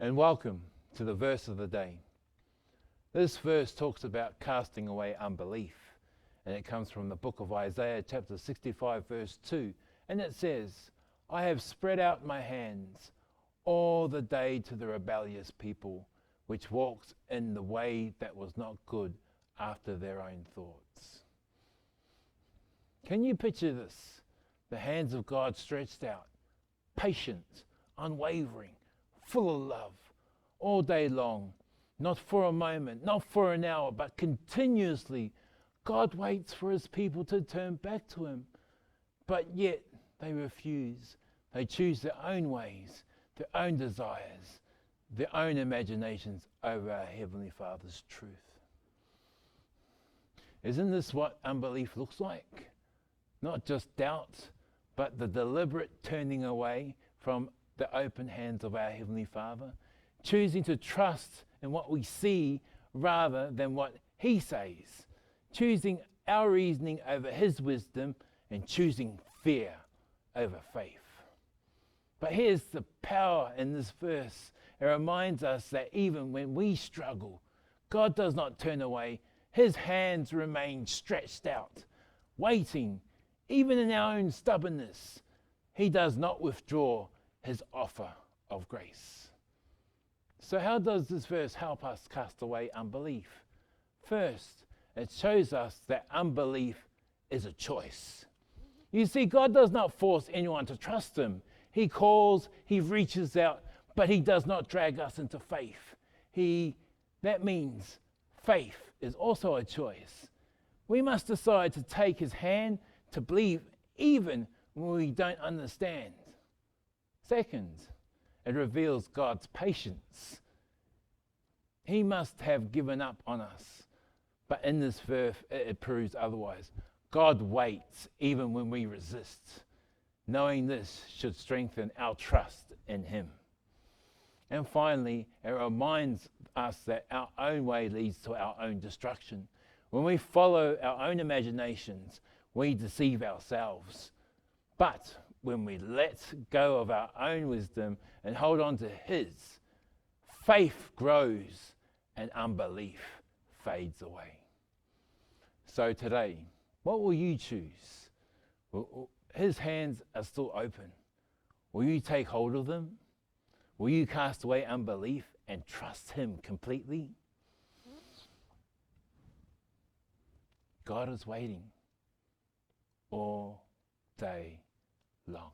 And welcome to the verse of the day. This verse talks about casting away unbelief, and it comes from the book of Isaiah chapter 65 verse 2, and it says, I have spread out my hands all the day to the rebellious people, which walks in the way that was not good after their own thoughts. Can you picture this? The hands of God stretched out, patient, unwavering, full of love, all day long, not for a moment, not for an hour, but continuously. God waits for his people to turn back to him, but yet they refuse. They choose their own ways, their own desires, their own imaginations over our Heavenly Father's truth. Isn't this what unbelief looks like? Not just doubt, but the deliberate turning away from the open hands of our Heavenly Father, choosing to trust in what we see rather than what he says, choosing our reasoning over his wisdom and choosing fear over faith. But here's the power in this verse. It reminds us that even when we struggle, God does not turn away. His hands remain stretched out, waiting. Even in our own stubbornness, he does not withdraw his offer of grace. So how does this verse help us cast away unbelief? First, it shows us that unbelief is a choice. You see, God does not force anyone to trust him. He calls, he reaches out, but he does not drag us into faith. That means faith is also a choice. We must decide to take his hand, to believe even when we don't understand. Second, it reveals God's patience. He must have given up on us, but in this verse it proves otherwise. God waits even when we resist. Knowing this should strengthen our trust in him. And finally, it reminds us that our own way leads to our own destruction. When we follow our own imaginations, we deceive ourselves. But when we let go of our own wisdom and hold on to his, faith grows and unbelief fades away. So today, what will you choose? His hands are still open. Will you take hold of them? Will you cast away unbelief and trust him completely? God is waiting all day long.